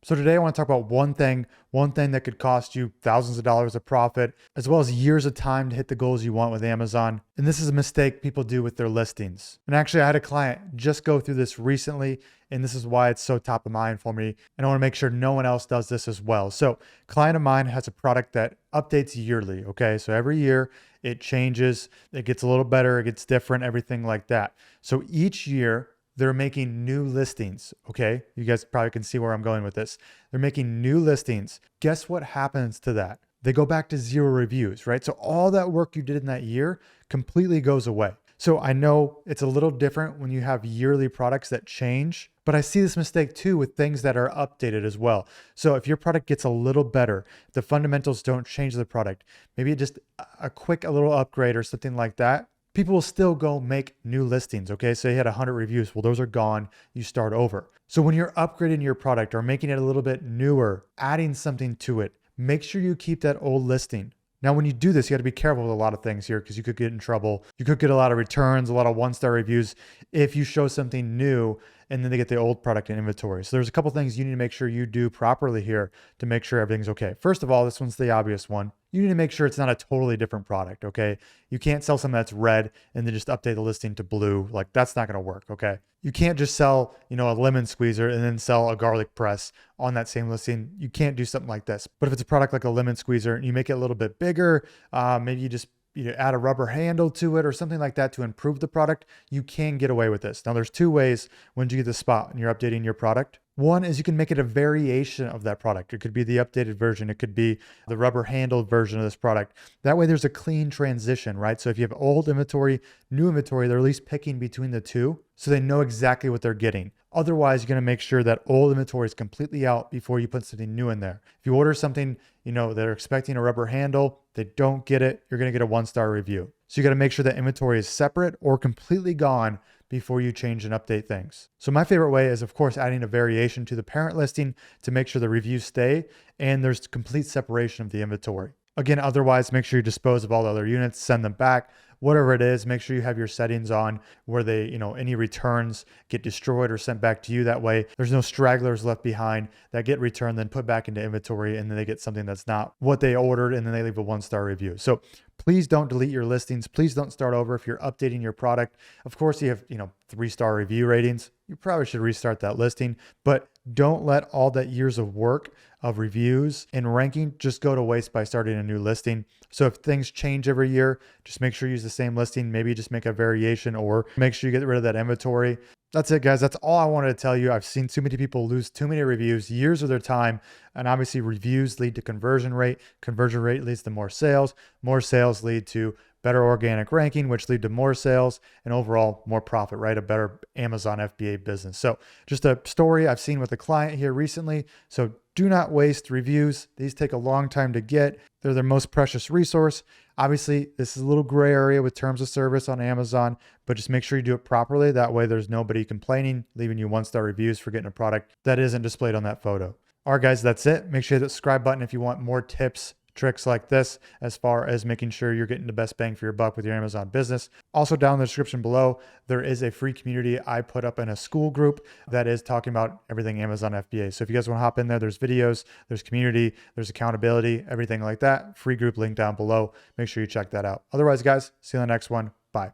So today I want to talk about one thing that could cost you thousands of dollars of profit, as well as years of time to hit the goals you want with Amazon. And this is a mistake people do with their listings. And actually, I had a client just go through this recently, and this is why it's so top of mind for me. And I want to make sure no one else does this as well. So, a client of mine has a product that updates yearly. Okay. So every year it changes, it gets a little better, it gets different, everything like that. So each year, they're making new listings. Okay. You guys probably can see where I'm going with this. They're making new listings. Guess what happens to that? They go back to 0 reviews, right? So all that work you did in that year completely goes away. So I know it's a little different when you have yearly products that change, but I see this mistake too with things that are updated as well. So if your product gets a little better, the fundamentals don't change the product, maybe just a little upgrade or something like that, people will still go make new listings. Okay. So you had 100 reviews. Well, those are gone. You start over. So when you're upgrading your product or making it a little bit newer, adding something to it, make sure you keep that old listing. Now, when you do this, you got to be careful with a lot of things here because you could get in trouble. You could get a lot of returns, a lot of 1-star reviews if you show something new and then they get the old product in inventory. So there's a couple things you need to make sure you do properly here to make sure everything's okay. First of all, this one's the obvious one. You need to make sure it's not a totally different product, okay? You can't sell something that's red and then just update the listing to blue. Like that's not gonna work, okay? You can't just sell, a lemon squeezer and then sell a garlic press on that same listing. You can't do something like this. But if it's a product like a lemon squeezer and you make it a little bit bigger, maybe you just add a rubber handle to it or something like that to improve the product, you can get away with this. Now there's 2 ways when you get the spot and you're updating your product. One is you can make it a variation of that product. It could be the updated version. It could be the rubber handled version of this product. That way there's a clean transition, right? So if you have old inventory, new inventory, they're at least picking between the two so they know exactly what they're getting. Otherwise, you're going to make sure that old inventory is completely out before you put something new in there. If you order something, they're expecting a rubber handle, they don't get it, you're going to get a 1-star review. So you got to make sure that inventory is separate or completely gone before you change and update things. So my favorite way is, of course, adding a variation to the parent listing to make sure the reviews stay and there's complete separation of the inventory. Again, otherwise, make sure you dispose of all the other units, send them back, whatever it is. Make sure you have your settings on where they, any returns get destroyed or sent back to you. That way, there's no stragglers left behind that get returned, then put back into inventory, and then they get something that's not what they ordered, and then they leave a 1-star review. So please don't delete your listings. Please don't start over if you're updating your product. Of course, you have, 3-star review ratings. You probably should restart that listing, but don't let all that years of work of reviews and ranking just go to waste by starting a new listing. So if things change every year, just make sure you use the same listing, maybe just make a variation or make sure you get rid of that inventory. That's it, guys. That's all I wanted to tell you. I've seen too many people lose too many reviews, years of their time. And obviously reviews lead to conversion rate. Conversion rate leads to more sales. More sales lead to better organic ranking, which lead to more sales and overall more profit, right? A better Amazon FBA business. So just a story I've seen with a client here recently. So do not waste reviews. These take a long time to get. They're their most precious resource. Obviously, this is a little gray area with terms of service on Amazon, but just make sure you do it properly. That way there's nobody complaining, leaving you 1-star reviews for getting a product that isn't displayed on that photo. All right, guys, that's it. Make sure you hit the subscribe button if you want more tips, tricks like this, as far as making sure you're getting the best bang for your buck with your Amazon business. Also, down in the description below, there is a free community I put up in a school group that is talking about everything Amazon FBA. So if you guys want to hop in there, there's videos, there's community, there's accountability, everything like that. Free group link down below. Make sure you check that out. Otherwise, guys, see you in the next one. Bye.